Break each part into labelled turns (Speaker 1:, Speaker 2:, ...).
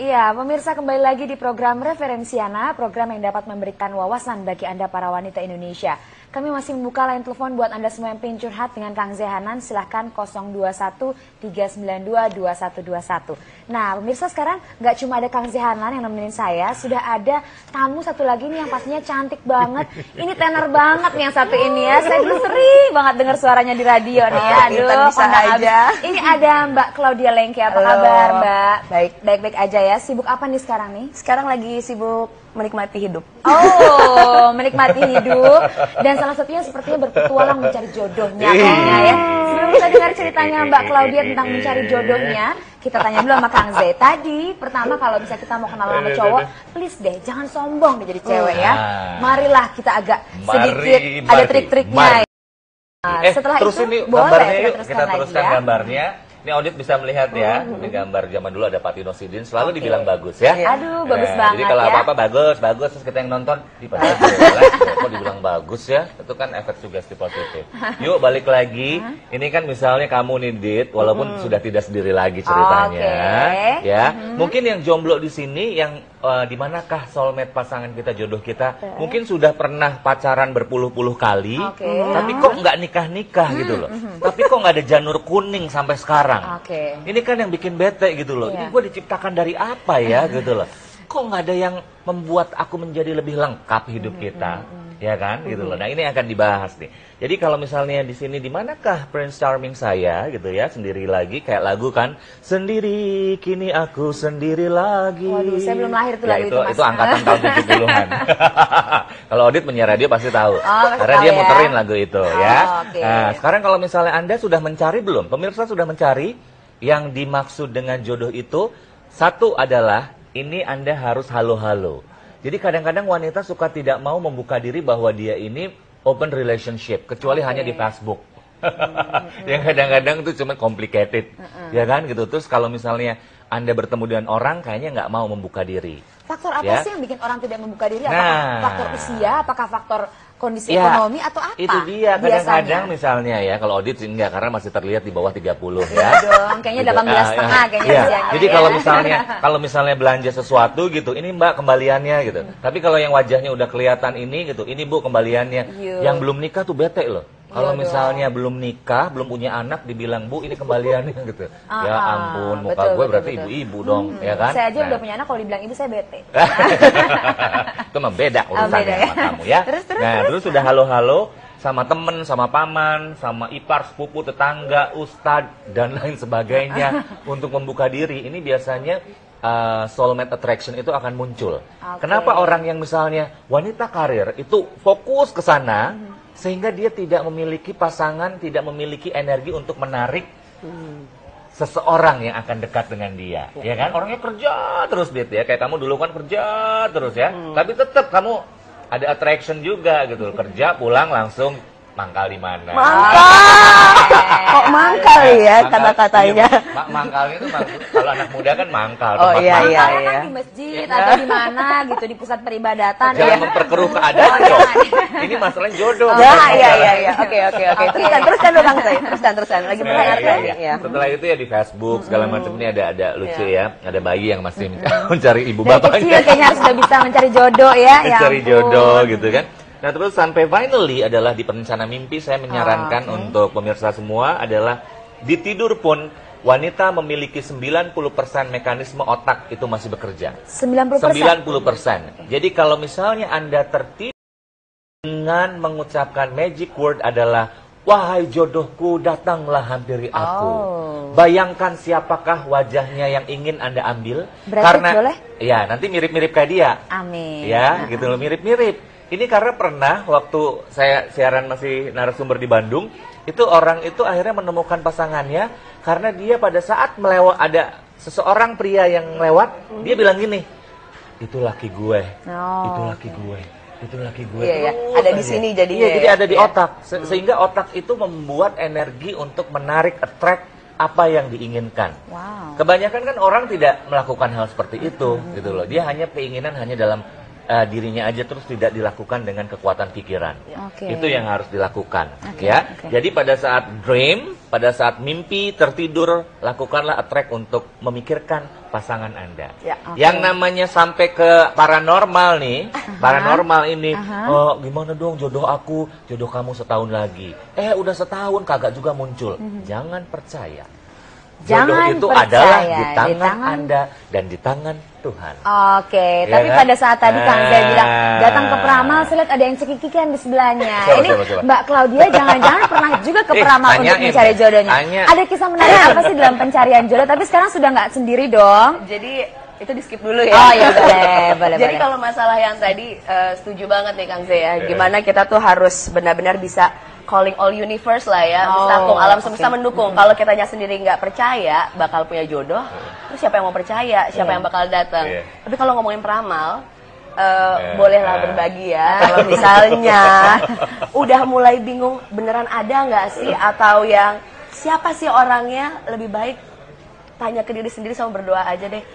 Speaker 1: Iya, pemirsa kembali lagi di program Referensiana, program yang dapat memberikan wawasan bagi Anda para wanita Indonesia. Kami masih membuka line telepon buat Anda semua yang pengen curhat dengan Kang Zehanan, silahkan 021-392-2121. Nah, pemirsa sekarang nggak cuma ada Kang Zehanan yang nemenin saya, sudah ada tamu satu lagi nih yang pastinya cantik banget. Ini tenar banget nih yang satu ini ya, saya dulu sering banget dengar suaranya di radio nih ya. Aduh,
Speaker 2: bisa aja.
Speaker 1: Ini ada Mbak Claudia Lengke, apa kabar Mbak? Baik-baik aja ya, sibuk apa nih sekarang nih?
Speaker 2: Sekarang lagi sibuk menikmati hidup.
Speaker 1: Oh, menikmati hidup. Dan salah satunya sepertinya berpetualang mencari jodohnya kayaknya ya. Sebelum kita dengar ceritanya Mbak Claudia tentang mencari jodohnya, kita tanya dulu sama Kang Z. Tadi, pertama kalau bisa kita mau kenal sama cowok, please deh, jangan sombong deh jadi cewek ya. Marilah kita agak sedikit ada trik-triknya. Setelah
Speaker 3: terus
Speaker 1: itu,
Speaker 3: ini
Speaker 1: boleh
Speaker 3: gambarnya yuk, kita
Speaker 1: lagi
Speaker 3: teruskan
Speaker 1: ya.
Speaker 3: gambarnya. Ini audit bisa melihat ya, ini gambar zaman dulu ada Patino Sidin, selalu dibilang bagus ya.
Speaker 1: Aduh, bagus banget
Speaker 3: jadi kalau
Speaker 1: ya.
Speaker 3: apa-apa bagus, terus kita yang nonton, padahal jelas, kok dibilang bagus ya, itu kan efek sugesti positif. Yuk balik lagi, ini kan misalnya kamu nih Dit, walaupun sudah tidak sendiri lagi ceritanya, ya. Mungkin yang jomblo di sini, yang di manakah soulmate pasangan kita, jodoh kita, mungkin sudah pernah pacaran berpuluh-puluh kali, tapi kok nggak nikah-nikah gitu loh. Tapi kok nggak ada janur kuning sampai sekarang. Ini kan yang bikin bete gitu loh. Ini gue diciptakan dari apa ya gitu loh. Kok nggak ada yang membuat aku menjadi lebih lengkap hidup kita, ya kan gitu loh. Nah ini akan dibahas nih. Jadi kalau misalnya di sini, di manakah Prince Charming saya gitu ya, sendiri lagi, kayak lagu kan, sendiri kini aku sendiri lagi.
Speaker 1: Waduh, saya belum lahir tuh
Speaker 3: ya,
Speaker 1: lagu itu Mas.
Speaker 3: itu angkatan tahun 70-an. Kalau Audit menyiar radio pasti tahu, karena
Speaker 1: tahu
Speaker 3: dia
Speaker 1: ya.
Speaker 3: muterin lagu itu ya.
Speaker 1: Okay.
Speaker 3: Nah sekarang kalau misalnya Anda sudah mencari belum, pemirsa sudah mencari yang dimaksud dengan jodoh itu, satu adalah ini Anda harus halo-halo. Jadi kadang-kadang wanita suka tidak mau membuka diri bahwa dia ini open relationship, kecuali hanya di Facebook. Yang kadang-kadang itu cuma complicated, ya kan gitu. Terus kalau misalnya Anda bertemu dengan orang, kayaknya nggak mau membuka diri.
Speaker 1: Faktor apa sih yang bikin orang tidak membuka diri? Apakah faktor usia, apakah faktor kondisi ekonomi atau apa?
Speaker 3: Itu dia, kadang-kadang misalnya ya, kalau Audit enggak, karena masih terlihat di bawah 30 ya.
Speaker 1: Iya dong, kayaknya 18,5 kayaknya usianya.
Speaker 3: Jadi kalau misalnya belanja sesuatu gitu, ini Mbak kembaliannya gitu. Tapi kalau yang wajahnya udah kelihatan ini gitu, ini Bu kembaliannya. Yang belum nikah tuh bete loh. Kalau misalnya belum nikah, belum punya anak, dibilang Bu ini kembaliannya gitu. Ya ampun, muka gue berarti ibu-ibu dong, ya kan?
Speaker 1: Saya aja udah punya anak, kalau dibilang ibu saya bete.
Speaker 3: Itu mah beda urusannya sama kamu ya. Terus sudah halo-halo sama temen, sama paman, sama ipar, sepupu, tetangga, ustadz, dan lain sebagainya untuk membuka diri. Ini biasanya soulmate attraction itu akan muncul. Kenapa orang yang misalnya wanita karir itu fokus ke sana, sehingga dia tidak memiliki pasangan, tidak memiliki energi untuk menarik seseorang yang akan dekat dengan dia, ya kan? Orangnya kerja terus Dit ya, kayak kamu dulu kan kerja terus ya, tapi tetap kamu ada attraction juga gitu, kerja pulang langsung mangkal di mana?
Speaker 2: Kok mangkal ya kata-katanya?
Speaker 3: Mangkalnya itu kalau anak muda kan mangkal.
Speaker 2: Oh iya.
Speaker 1: Kan di masjid atau di mana gitu, di pusat peribadatan.
Speaker 3: Jangan memperkeruh keadaan dong. Ini masalahnya jodoh.
Speaker 2: Iya. Oke. Teruskan dong Kang Zai. Teruskan. Lagi menarik ya.
Speaker 3: Setelah itu ya di Facebook segala macam ini ada lucu ya. Ada bayi yang masih mencari ibu bapaknya.
Speaker 1: Kayaknya harus sudah bisa mencari jodoh ya.
Speaker 3: Mencari jodoh gitu kan. Nah terus sampai finally adalah di perencana mimpi, saya menyarankan untuk pemirsa semua adalah di tidur pun wanita memiliki 90% mekanisme otak itu masih bekerja.
Speaker 1: 90%?
Speaker 3: 90%. Jadi kalau misalnya Anda tertidur dengan mengucapkan magic word adalah, wahai jodohku datanglah hampiri aku. Bayangkan siapakah wajahnya yang ingin Anda ambil.
Speaker 1: Berarti boleh?
Speaker 3: Ya nanti mirip-mirip kayak dia.
Speaker 1: Amin.
Speaker 3: Ya gitu loh, mirip-mirip. Ini karena pernah waktu saya siaran masih narasumber di Bandung, itu orang itu akhirnya menemukan pasangannya karena dia pada saat ada seseorang pria yang lewat, dia bilang gini, itu laki gue, itu laki gue, itu laki gue.
Speaker 2: Iya, ada di sini jadinya.
Speaker 3: Iya, jadi ada di otak, sehingga otak itu membuat energi untuk menarik, attract apa yang diinginkan. Kebanyakan kan orang tidak melakukan hal seperti itu, gitu loh. Dia hanya keinginan hanya dalam dirinya aja terus tidak dilakukan dengan kekuatan pikiran.
Speaker 1: Oke.
Speaker 3: Itu yang harus dilakukan,
Speaker 1: Oke,
Speaker 3: ya.
Speaker 1: oke.
Speaker 3: Jadi pada saat dream, pada saat mimpi, tertidur, lakukanlah attract untuk memikirkan pasangan Anda.
Speaker 2: Ya,
Speaker 1: oke.
Speaker 3: Yang namanya sampai ke paranormal nih, paranormal ini, gimana dong jodoh aku, jodoh kamu setahun lagi. Udah setahun kagak juga muncul. Jangan percaya. Jodoh
Speaker 1: Jangan
Speaker 3: itu
Speaker 1: percaya,
Speaker 3: adalah di
Speaker 1: di
Speaker 3: tangan
Speaker 1: tangan
Speaker 3: Anda dan di tangan Tuhan.
Speaker 1: Oke,
Speaker 3: Ya
Speaker 1: tapi
Speaker 3: kan?
Speaker 1: pada saat tadi Kang Zai bilang datang ke
Speaker 3: Ah.
Speaker 1: peramal, saya lihat ada yang cekikikan di sebelahnya.
Speaker 3: Coba,
Speaker 1: Ini
Speaker 3: coba.
Speaker 1: Mbak Claudia jangan-jangan pernah juga ke peramal untuk
Speaker 3: tanyain
Speaker 1: mencari
Speaker 3: deh.
Speaker 1: jodohnya.
Speaker 3: Tanya.
Speaker 1: Ada kisah menarik apa sih dalam pencarian jodoh? Tapi sekarang sudah nggak sendiri dong.
Speaker 2: Jadi itu di skip dulu ya.
Speaker 1: Oh ya boleh.
Speaker 2: Jadi kalau masalah yang tadi setuju banget nih Kang Zai ya. Gimana kita tuh harus benar-benar bisa calling all universe lah ya, mendukung alam semesta mendukung. Kalau kitanya sendiri nggak percaya bakal punya jodoh, terus siapa yang mau percaya, siapa yang bakal datang.
Speaker 3: Iya.
Speaker 2: Tapi kalau ngomongin peramal, bolehlah berbagi ya. Kalau misalnya udah mulai bingung beneran ada nggak sih, atau yang siapa sih orangnya, lebih baik tanya ke diri sendiri sama berdoa aja deh.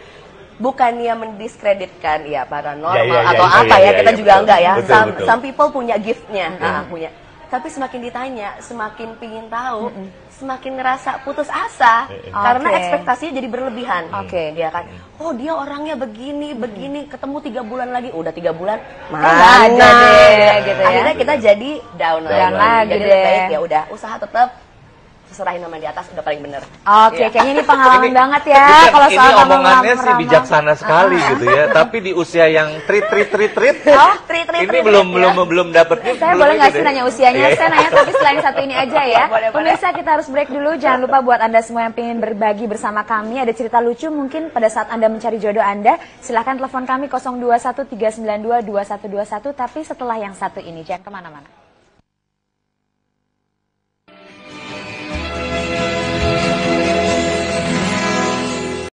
Speaker 2: Bukannya mendiskreditkan ya paranormal atau apa ya, kita juga enggak ya.
Speaker 3: Betul.
Speaker 2: Some people punya giftnya, punya. Tapi semakin ditanya, semakin pingin tahu, semakin ngerasa putus asa karena
Speaker 1: Oke.
Speaker 2: ekspektasinya jadi berlebihan.
Speaker 1: Oke.
Speaker 2: Ya kan? Oh dia orangnya begini, ketemu 3 bulan lagi, udah 3 bulan,
Speaker 1: nggak ada deh, gitu ya.
Speaker 2: Akhirnya kita jadi down
Speaker 1: Down
Speaker 2: lagi.
Speaker 1: lagi
Speaker 2: Jadi
Speaker 1: deh.
Speaker 2: lebih baik ya udah usaha tetap, serahin nama di atas udah paling bener.
Speaker 1: Oke, kayaknya ini pengalaman banget ya
Speaker 3: Ini
Speaker 1: kalau
Speaker 3: ini
Speaker 1: soal kamu
Speaker 3: omongannya sih
Speaker 1: ngeramal.
Speaker 3: bijaksana sekali gitu ya. Tapi di usia yang trit, ini belum dapet nih.
Speaker 1: Saya
Speaker 3: belum
Speaker 1: boleh
Speaker 3: ini
Speaker 1: nggak sih
Speaker 3: deh.
Speaker 1: nanya usianya?
Speaker 3: Iya.
Speaker 1: Saya nanya tapi selain satu ini aja ya.
Speaker 2: Boleh.
Speaker 1: Pemirsa, kita harus break dulu. Jangan lupa buat Anda semua yang ingin berbagi bersama kami, ada cerita lucu mungkin pada saat Anda mencari jodoh Anda, silahkan telepon kami 021 392 2121. Tapi setelah yang satu ini, jangan kemana-mana.